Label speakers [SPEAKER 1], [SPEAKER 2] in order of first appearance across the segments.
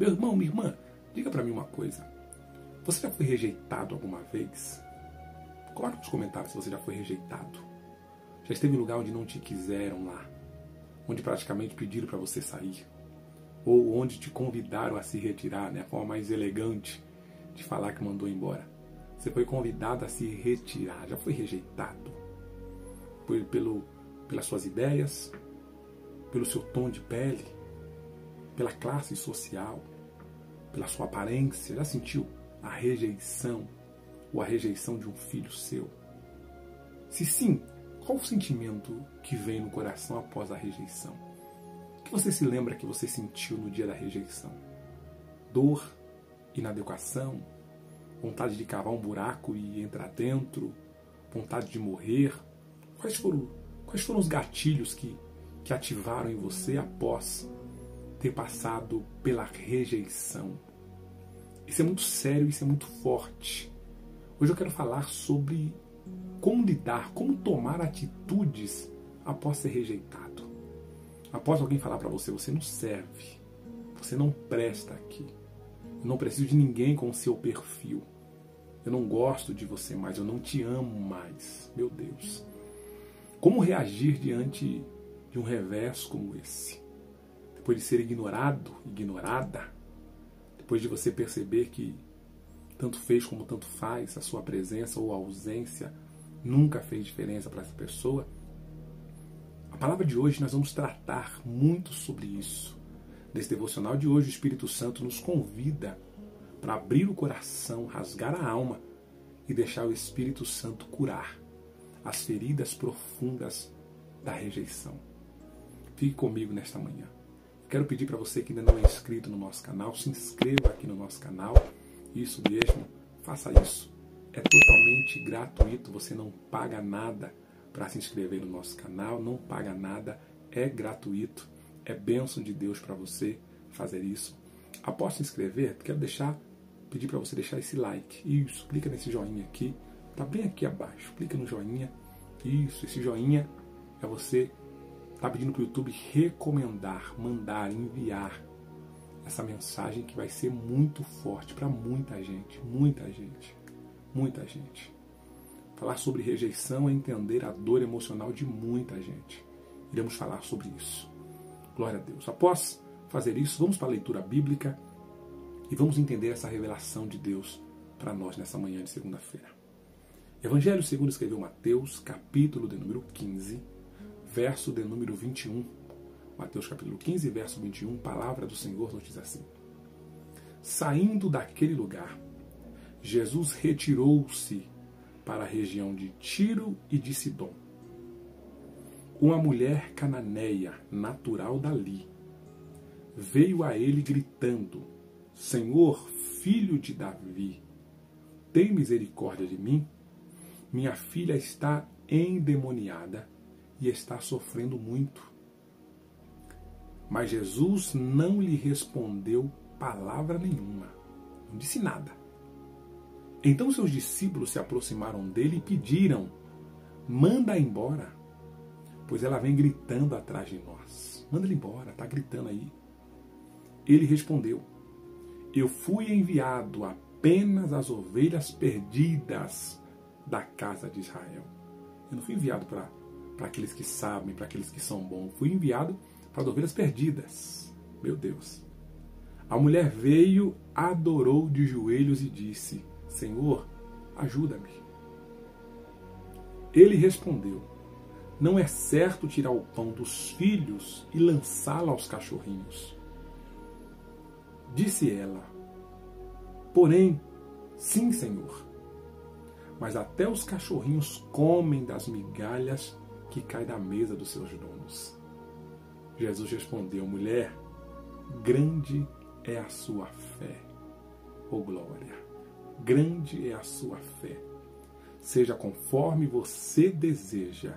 [SPEAKER 1] Meu irmão, minha irmã, diga para mim uma coisa. Você já foi rejeitado alguma vez? Coloque nos comentários se você já foi rejeitado. Já esteve em lugar onde não te quiseram lá, onde praticamente pediram para você sair, ou onde te convidaram a se retirar, né? A forma mais elegante de falar que mandou embora. Você foi convidado a se retirar, já foi rejeitado pelas suas ideias, pelo seu tom de pele, pela classe social, pela sua aparência. Já sentiu a rejeição ou a rejeição de um filho seu? Se sim, qual o sentimento que vem no coração após a rejeição? O que você se lembra que você sentiu no dia da rejeição? Dor, inadequação, vontade de cavar um buraco e entrar dentro, vontade de morrer? Quais foram os gatilhos que ativaram em você após ter passado pela rejeição? Isso é muito sério, isso é muito forte. Hoje eu quero falar sobre como lidar, como tomar atitudes após ser rejeitado. Após alguém falar para você, você não serve, você não presta aqui. Eu não preciso de ninguém com o seu perfil. Eu não gosto de você mais, eu não te amo mais. Meu Deus. Como reagir diante de um revés como esse? Depois de ser ignorado, ignorada, depois de você perceber que tanto fez como tanto faz, a sua presença ou a ausência nunca fez diferença para essa pessoa. A palavra de hoje nós vamos tratar muito sobre isso. Nesse devocional de hoje, o Espírito Santo nos convida para abrir o coração, rasgar a alma e deixar o Espírito Santo curar as feridas profundas da rejeição. Fique comigo nesta manhã. Quero pedir para você que ainda não é inscrito no nosso canal, se inscreva aqui no nosso canal. Isso mesmo, faça isso. É totalmente gratuito, você não paga nada para se inscrever no nosso canal, não paga nada, é gratuito. É bênção de Deus para você fazer isso. Após se inscrever, quero pedir para você deixar esse like. Isso, clica nesse joinha aqui, tá bem aqui abaixo. Clica no joinha. Isso, esse joinha é você tá pedindo para o YouTube recomendar, mandar, enviar essa mensagem que vai ser muito forte para muita gente, muita gente, muita gente. Falar sobre rejeição é entender a dor emocional de muita gente. Iremos falar sobre isso. Glória a Deus. Após fazer isso, vamos para a leitura bíblica e vamos entender essa revelação de Deus para nós nessa manhã de segunda-feira. Evangelho segundo escreveu Mateus, capítulo de número 15, verso de número 21. Mateus capítulo 15, verso 21, palavra do Senhor nos diz assim: Saindo daquele lugar, Jesus retirou-se para a região de Tiro e de Sidom. Uma mulher cananeia, natural dali, veio a ele gritando: Senhor, filho de Davi, tem misericórdia de mim? Minha filha está endemoniada e está sofrendo muito. Mas Jesus não lhe respondeu palavra nenhuma, não disse nada. Então seus discípulos se aproximaram dele e pediram: manda embora, pois ela vem gritando atrás de nós. Manda ela embora, está gritando aí. Ele respondeu: eu fui enviado apenas às ovelhas perdidas da casa de Israel. Eu não fui enviado para aqueles que sabem, para aqueles que são bons. Fui enviado para as ovelhas perdidas. Meu Deus. A mulher veio, adorou de joelhos e disse: Senhor, ajuda-me. Ele respondeu: não é certo tirar o pão dos filhos e lançá-lo aos cachorrinhos. Disse ela: porém, sim, Senhor, mas até os cachorrinhos comem das migalhas que caem da mesa dos seus donos. Jesus respondeu: mulher, grande é a sua fé. Oh glória! Grande é a sua fé. Seja conforme você deseja.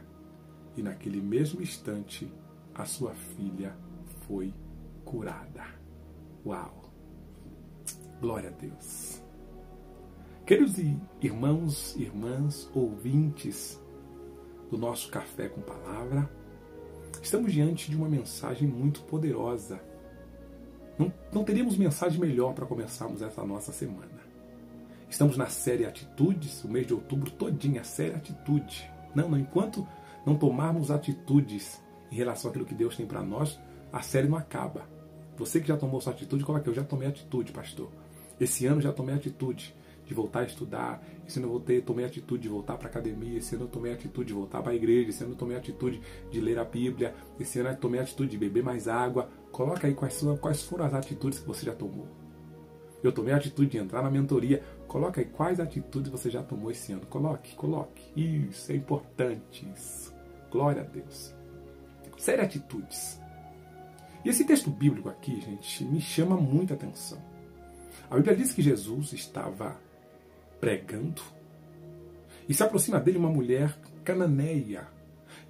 [SPEAKER 1] E naquele mesmo instante, a sua filha foi curada. Uau! Glória a Deus! Queridos irmãos, irmãs, ouvintes do nosso Café com Palavra, estamos diante de uma mensagem muito poderosa. Não teríamos mensagem melhor para começarmos essa nossa semana. Estamos na série Atitudes, o mês de outubro todinho, a série Atitude. Enquanto não tomarmos atitudes em relação àquilo que Deus tem para nós, a série não acaba. Você que já tomou sua atitude, coloca: eu já tomei atitude, pastor. Esse ano já tomei atitude de voltar a estudar. Esse ano eu tomei atitude de voltar para a academia. Esse ano eu tomei atitude de voltar para a igreja. Esse ano eu tomei atitude de ler a Bíblia. Esse ano eu tomei atitude de beber mais água. Coloca aí quais foram as atitudes que você já tomou. Eu tomei a atitude de entrar na mentoria. Coloca aí quais atitudes você já tomou esse ano. Coloque. Isso, é importante isso. Glória a Deus. Série Atitudes. E esse texto bíblico aqui, gente, me chama muita atenção. A Bíblia diz que Jesus estava pregando e se aproxima dele uma mulher cananeia.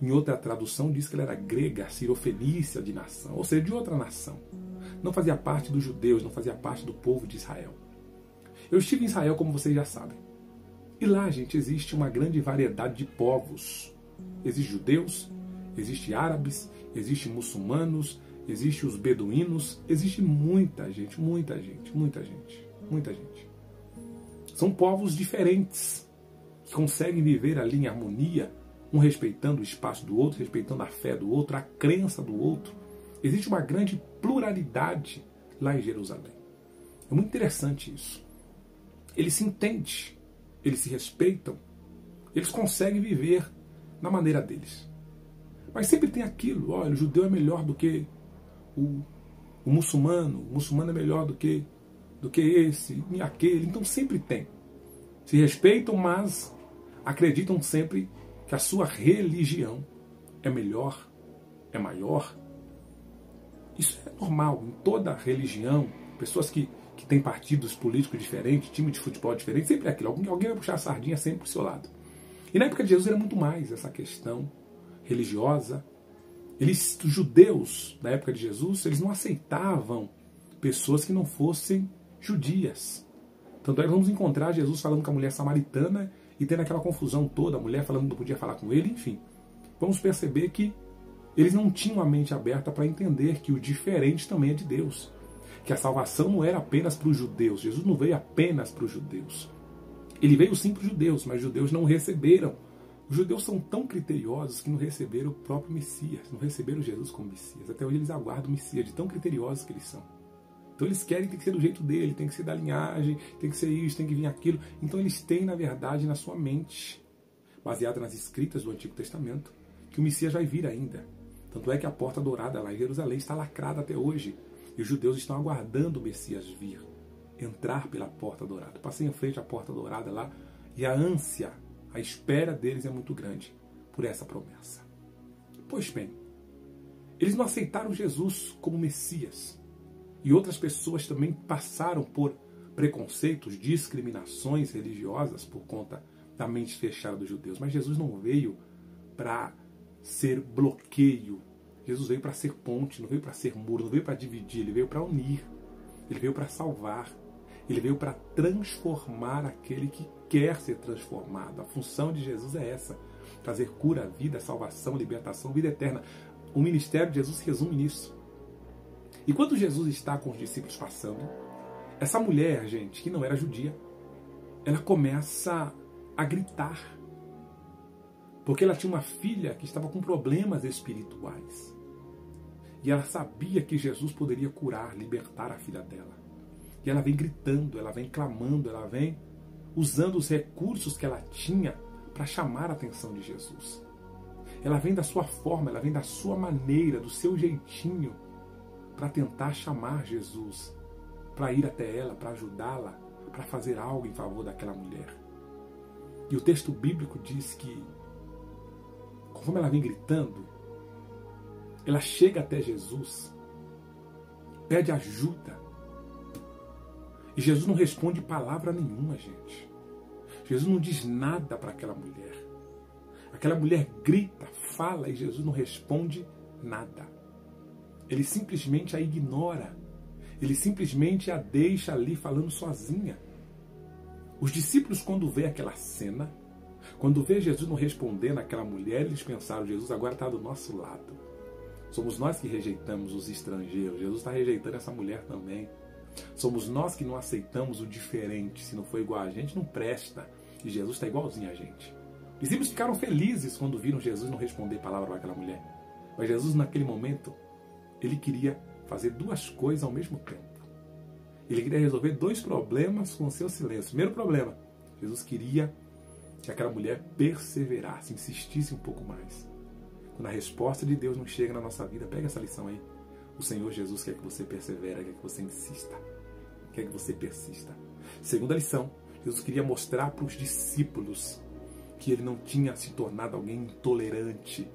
[SPEAKER 1] Em outra tradução diz que ela era grega, sirofenícia de nação, ou seja, de outra nação. Não fazia parte dos judeus, não fazia parte do povo de Israel. Eu estive em Israel, como vocês já sabem. E lá, gente, existe uma grande variedade de povos. Existem judeus, existem árabes, existem muçulmanos, existem os beduínos, existe muita gente. São povos diferentes, que conseguem viver ali em harmonia, um respeitando o espaço do outro, respeitando a fé do outro, a crença do outro. Existe uma grande pluralidade lá em Jerusalém. É muito interessante isso. Eles se entendem, eles se respeitam, eles conseguem viver na maneira deles. Mas sempre tem aquilo: olha, o judeu é melhor do que o muçulmano é melhor do que esse e aquele. Então sempre tem. Se respeitam, mas acreditam sempre que a sua religião é melhor, é maior. Isso é normal em toda religião. Pessoas que têm partidos políticos diferentes, time de futebol diferente, sempre é aquilo. Alguém vai puxar a sardinha sempre para o seu lado. E na época de Jesus era muito mais essa questão religiosa. Os judeus, na época de Jesus, eles não aceitavam pessoas que não fossem judias. Tanto é que vamos encontrar Jesus falando com a mulher samaritana e tendo aquela confusão toda, a mulher falando que não podia falar com ele, enfim. Vamos perceber que eles não tinham a mente aberta para entender que o diferente também é de Deus. Que a salvação não era apenas para os judeus. Jesus não veio apenas para os judeus. Ele veio sim para os judeus, mas os judeus não receberam. Os judeus são tão criteriosos que não receberam o próprio Messias, não receberam Jesus como Messias. Até hoje eles aguardam o Messias, de tão criteriosos que eles são. Então eles querem, tem que ser do jeito dele, tem que ser da linhagem, tem que ser isso, tem que vir aquilo. Então eles têm, na verdade, na sua mente, baseada nas escritas do Antigo Testamento, que o Messias vai vir ainda. Tanto é que a porta dourada lá em Jerusalém está lacrada até hoje. E os judeus estão aguardando o Messias vir, entrar pela porta dourada. Passei em frente à porta dourada lá e a ânsia, a espera deles é muito grande por essa promessa. Pois bem, eles não aceitaram Jesus como Messias. E outras pessoas também passaram por preconceitos, discriminações religiosas por conta da mente fechada dos judeus. Mas Jesus não veio para ser bloqueio. Jesus veio para ser ponte, não veio para ser muro, não veio para dividir, ele veio para unir. Ele veio para salvar. Ele veio para transformar aquele que quer ser transformado. A função de Jesus é essa: trazer cura, vida, salvação, libertação, vida eterna. O ministério de Jesus se resume nisso. E quando Jesus está com os discípulos passando, essa mulher, gente, que não era judia, ela começa a gritar. Porque ela tinha uma filha que estava com problemas espirituais. E ela sabia que Jesus poderia curar, libertar a filha dela. E ela vem gritando, ela vem clamando, ela vem usando os recursos que ela tinha para chamar a atenção de Jesus. Ela vem da sua forma, ela vem da sua maneira, do seu jeitinho, para tentar chamar Jesus, para ir até ela, para ajudá-la, para fazer algo em favor daquela mulher. E o texto bíblico diz que, conforme ela vem gritando, ela chega até Jesus, pede ajuda. E Jesus não responde palavra nenhuma, gente. Jesus não diz nada para aquela mulher. Aquela mulher grita, fala e Jesus não responde nada. Ele simplesmente a ignora. Ele simplesmente a deixa ali falando sozinha. Os discípulos, quando vê aquela cena, quando vê Jesus não respondendo àquela mulher, eles pensaram: Jesus agora está do nosso lado. Somos nós que rejeitamos os estrangeiros. Jesus está rejeitando essa mulher também. Somos nós que não aceitamos o diferente. Se não for igual a gente, não presta. E Jesus está igualzinho a gente. Os discípulos ficaram felizes quando viram Jesus não responder palavra para aquela mulher. Mas Jesus, naquele momento, ele queria fazer duas coisas ao mesmo tempo. Ele queria resolver dois problemas com o seu silêncio. Primeiro problema, Jesus queria que aquela mulher perseverasse, insistisse um pouco mais. Quando a resposta de Deus não chega na nossa vida, pega essa lição aí. O Senhor Jesus quer que você persevere, quer que você insista, quer que você persista. Segunda lição, Jesus queria mostrar para os discípulos que ele não tinha se tornado alguém intolerante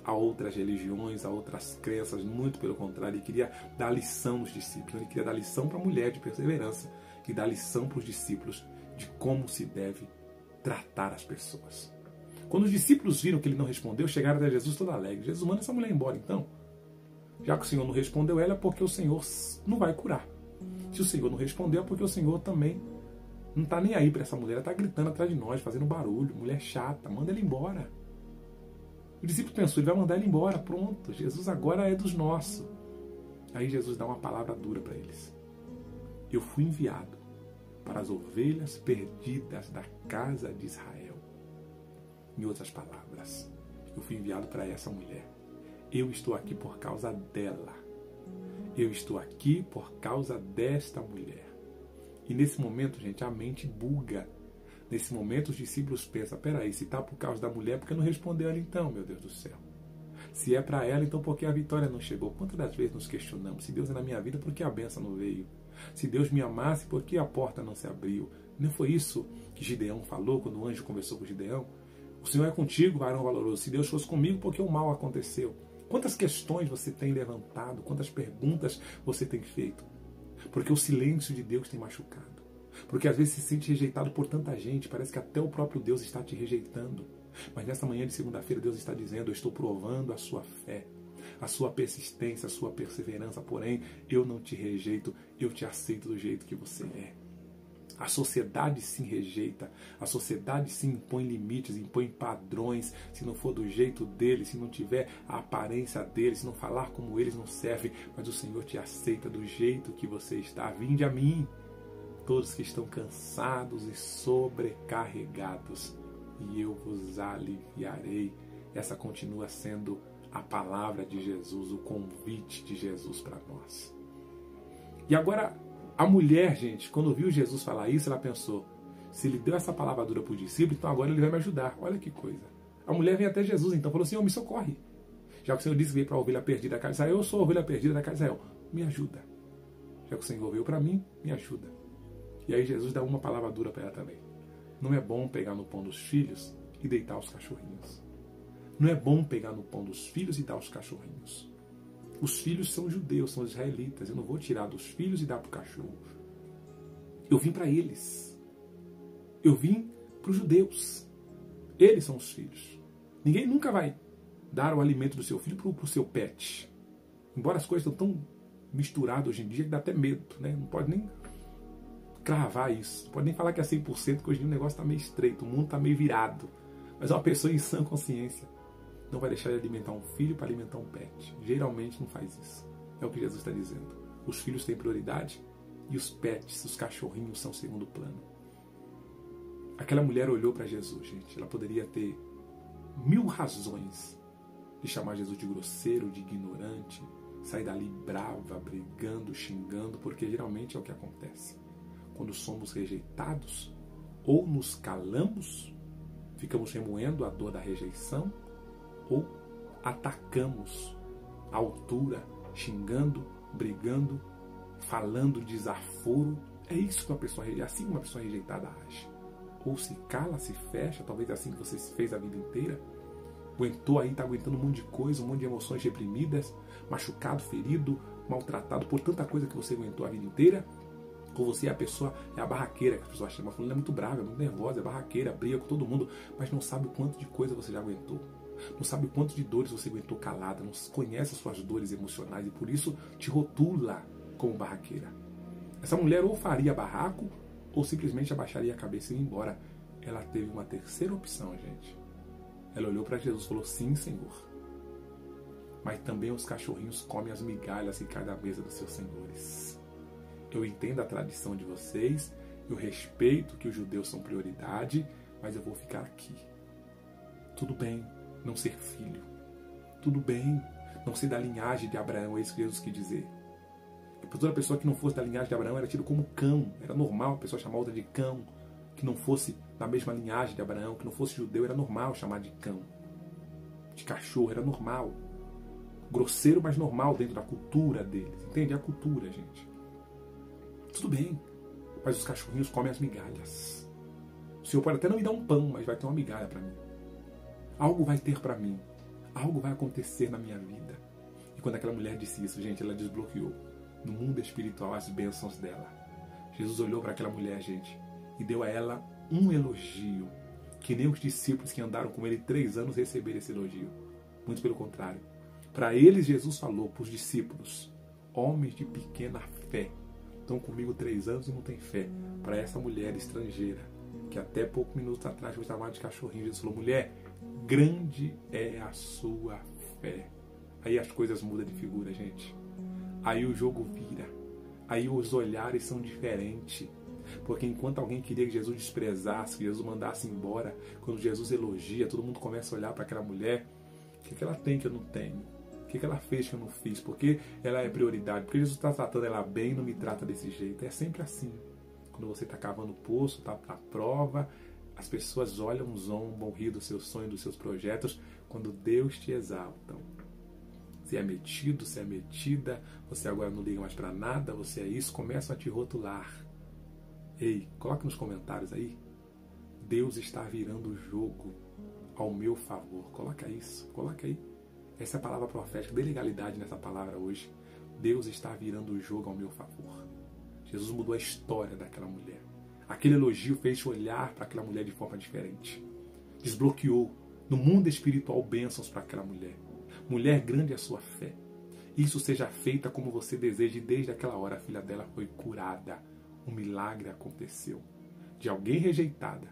[SPEAKER 1] a outras religiões, a outras crenças, muito pelo contrário, ele queria dar lição nos discípulos, ele queria dar lição para a mulher de perseverança e dar lição para os discípulos de como se deve tratar as pessoas. Quando os discípulos viram que ele não respondeu, chegaram até Jesus todo alegre. Jesus, manda essa mulher embora então. Já que o Senhor não respondeu ela, é porque o Senhor não vai curar. Se o Senhor não respondeu, é porque o Senhor também não está nem aí para essa mulher. Ela está gritando atrás de nós, fazendo barulho. Mulher chata, manda ela embora. O discípulo pensou, ele vai mandar ela embora. Pronto, Jesus agora é dos nossos. Aí Jesus dá uma palavra dura para eles. Eu fui enviado para as ovelhas perdidas da casa de Israel. Em outras palavras, eu fui enviado para essa mulher. Eu estou aqui por causa dela. Eu estou aqui por causa desta mulher. E nesse momento, gente, a mente buga. Nesse momento, os discípulos pensam, peraí, se está por causa da mulher, por que não respondeu ela então, meu Deus do céu? Se é para ela, então por que a vitória não chegou? Quantas das vezes nos questionamos? Se Deus é na minha vida, por que a bênção não veio? Se Deus me amasse, por que a porta não se abriu? Não foi isso que Gideão falou quando o anjo conversou com Gideão? O Senhor é contigo, varão valoroso. Se Deus fosse comigo, por que o mal aconteceu? Quantas questões você tem levantado? Quantas perguntas você tem feito? Porque o silêncio de Deus tem machucado. Porque às vezes se sente rejeitado por tanta gente. Parece que até o próprio Deus está te rejeitando. Mas nesta manhã de segunda-feira Deus está dizendo, eu estou provando a sua fé, a sua persistência, a sua perseverança. Porém, eu não te rejeito, eu te aceito do jeito que você é. A sociedade sim rejeita, a sociedade sim impõe limites, impõe padrões. Se não for do jeito deles, se não tiver a aparência deles, se não falar como eles, não serve. Mas o Senhor te aceita do jeito que você está. Vinde a mim, todos que estão cansados e sobrecarregados, e eu vos aliviarei. Essa continua sendo a palavra de Jesus, o convite de Jesus para nós. E agora, a mulher, gente, quando viu Jesus falar isso, ela pensou, se ele deu essa palavra dura para o discípulo, então agora ele vai me ajudar. Olha que coisa. A mulher vem até Jesus, então falou, Senhor, me socorre. Já que o Senhor disse que veio para a ovelha perdida da casa de Israel, eu sou a ovelha perdida da casa de Israel. Me ajuda. Já que o Senhor veio para mim, me ajuda. E aí Jesus dá uma palavra dura para ela também. Não é bom pegar no pão dos filhos e deitar os cachorrinhos. Não é bom pegar no pão dos filhos e dar aos cachorrinhos. Os filhos são judeus, são israelitas. Eu não vou tirar dos filhos e dar para o cachorro. Eu vim para eles. Eu vim para os judeus. Eles são os filhos. Ninguém nunca vai dar o alimento do seu filho para o seu pet. Embora as coisas estão tão misturadas hoje em dia que dá até medo, né? Não pode nem cravar isso. Não pode nem falar que é 100%, que hoje em dia o negócio está meio estreito, o mundo está meio virado. Mas uma pessoa em sã consciência não vai deixar de alimentar um filho para alimentar um pet. Geralmente não faz isso. É o que Jesus está dizendo. Os filhos têm prioridade e os pets, os cachorrinhos, são segundo plano. Aquela mulher olhou para Jesus, gente. Ela poderia ter 1000 razões de chamar Jesus de grosseiro, de ignorante, sair dali brava, brigando, xingando, porque geralmente é o que acontece. Quando somos rejeitados, ou nos calamos, ficamos remoendo a dor da rejeição, ou atacamos a altura, xingando, brigando, falando desaforo. É isso que uma pessoa rejeitada, assim uma pessoa rejeitada age. Ou se cala, se fecha, talvez é assim que você fez a vida inteira. Aguentou aí, está aguentando um monte de coisa, um monte de emoções reprimidas, machucado, ferido, maltratado por tanta coisa que você aguentou a vida inteira. Ou você é a pessoa, é a barraqueira que as pessoas chamam. Ela é muito brava, é muito nervosa, é barraqueira, briga com todo mundo, mas não sabe o quanto de coisa você já aguentou. Não sabe o quanto de dores você aguentou calada, não conhece as suas dores emocionais e por isso te rotula como barraqueira. Essa mulher ou faria barraco ou simplesmente abaixaria a cabeça e ia embora. Ela teve uma terceira opção, gente. Ela olhou para Jesus e falou, sim, Senhor. mas também os cachorrinhos comem as migalhas que caem da mesa dos seus senhores. Eu entendo a tradição de vocês, eu respeito que os judeus são prioridade, mas eu vou ficar aqui. Tudo bem não ser filho. Tudo bem não ser da linhagem de Abraão, é isso que Jesus quis dizer. Toda pessoa que não fosse da linhagem de Abraão era tido como cão. Era normal a pessoa chamar outra de cão. Que não fosse da mesma linhagem de Abraão, que não fosse judeu, era normal chamar de cão. De cachorro, era normal. Grosseiro, mas normal dentro da cultura deles. Entende? É a cultura, gente. Tudo bem, mas os cachorrinhos comem as migalhas. O Senhor pode até não me dar um pão, mas vai ter uma migalha para mim. Algo vai ter para mim. Algo vai acontecer na minha vida. E quando aquela mulher disse isso, gente, ela desbloqueou no mundo espiritual as bênçãos dela. Jesus olhou para aquela mulher, gente, e deu a ela um elogio, que nem os discípulos que andaram com ele 3 anos receberam esse elogio. Muito pelo contrário. Para eles, Jesus falou, para os discípulos, homens de pequena fé, estão comigo 3 anos e não têm fé. Para essa mulher estrangeira, que até poucos minutos atrás foi chamada de cachorrinho, Jesus falou, mulher, grande é a sua fé. Aí as coisas mudam de figura, gente. Aí o jogo vira. Aí os olhares são diferentes. Porque enquanto alguém queria que Jesus desprezasse, que Jesus mandasse embora, quando Jesus elogia, todo mundo começa a olhar para aquela mulher. O que ela tem que eu não tenho? O que ela fez que eu não fiz? Porque ela é prioridade? Porque Jesus está tratando ela bem e não me trata desse jeito? É sempre assim. Quando você está cavando poço, está à prova, as pessoas olham, zombam, rir dos seus sonhos, dos seus projetos. Quando Deus te exalta, você é metido, você é metida, você agora não liga mais para nada, você é isso, começam a te rotular. Ei, coloca nos comentários aí. Deus está virando o jogo ao meu favor. Coloca isso, coloca aí. Essa é a palavra profética, dê legalidade nessa palavra hoje. Deus está virando o jogo ao meu favor. Jesus mudou a história daquela mulher. Aquele elogio fez olhar para aquela mulher de forma diferente. Desbloqueou no mundo espiritual bênçãos para aquela mulher. Mulher, grande é a sua fé. Isso seja feita como você deseja, e desde aquela hora a filha dela foi curada. Um milagre aconteceu. De alguém rejeitada,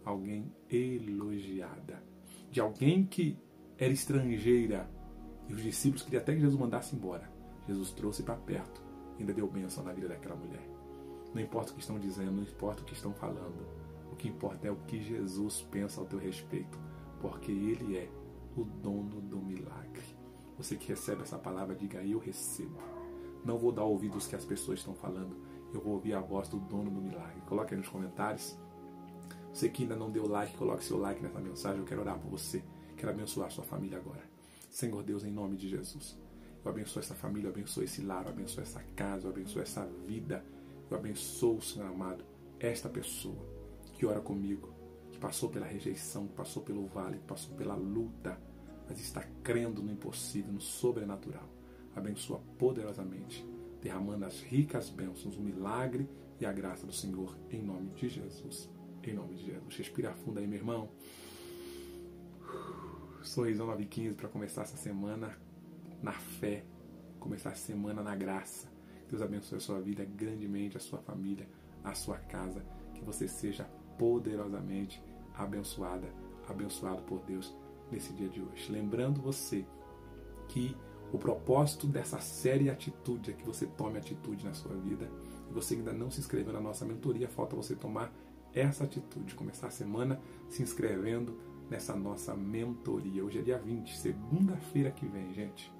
[SPEAKER 1] alguém elogiada. De alguém que era estrangeira, e os discípulos queriam até que Jesus mandasse embora. Jesus trouxe para perto, ainda deu bênção na vida daquela mulher. Não importa o que estão dizendo, não importa o que estão falando. O que importa é o que Jesus pensa ao teu respeito, porque Ele é o dono do milagre. Você que recebe essa palavra, diga, eu recebo. Não vou dar ouvidos que as pessoas estão falando, eu vou ouvir a voz do dono do milagre. Coloque aí nos comentários. Você que ainda não deu like, coloque seu like nessa mensagem. Eu quero orar por você. Quero abençoar a sua família agora. Senhor Deus, em nome de Jesus, eu abençoo essa família, eu abençoo esse lar, eu abençoo essa casa, eu abençoo essa vida. Eu abençoo, Senhor amado, esta pessoa que ora comigo, que passou pela rejeição, que passou pelo vale, que passou pela luta, mas está crendo no impossível, no sobrenatural. Abençoa poderosamente, derramando as ricas bênçãos, o milagre e a graça do Senhor, em nome de Jesus. Em nome de Jesus. Respira fundo aí, meu irmão. Sorrisão 915 para começar essa semana na fé, começar essa semana na graça. Deus abençoe a sua vida grandemente, a sua família, a sua casa. Que você seja poderosamente abençoada, abençoado por Deus nesse dia de hoje. Lembrando você que o propósito dessa série Atitude é que você tome atitude na sua vida. E você ainda não se inscreveu na nossa mentoria, falta você tomar essa atitude, começar a semana se inscrevendo nessa nossa mentoria. Hoje é dia 20, segunda-feira que vem, gente.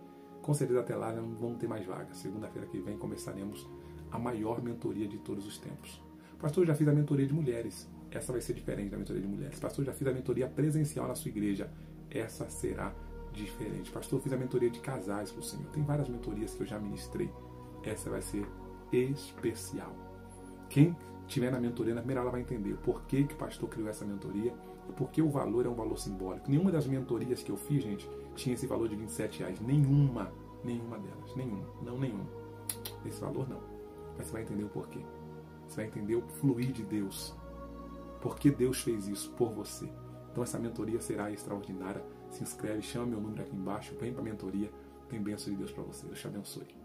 [SPEAKER 1] Com certeza até lá não vamos ter mais vagas. Segunda-feira que vem começaremos a maior mentoria de todos os tempos. Pastor, já fiz a mentoria de mulheres. Essa vai ser diferente da mentoria de mulheres. Pastor, já fiz a mentoria presencial na sua igreja. Essa será diferente. Pastor, fiz a mentoria de casais com o Senhor. Tem várias mentorias que eu já ministrei. Essa vai ser especial. Quem estiver na mentoria, na primeira aula vai entender por que o pastor criou essa mentoria e por que o valor é um valor simbólico. Nenhuma das mentorias que eu fiz, gente, tinha esse valor de R$27. Nenhuma delas. Nenhuma. Esse valor não. Mas você vai entender o porquê. Você vai entender o fluir de Deus. Por que Deus fez isso por você. Então essa mentoria será extraordinária. Se inscreve, chama meu número aqui embaixo, vem para a mentoria. Tem bênção de Deus para você. Deus te abençoe.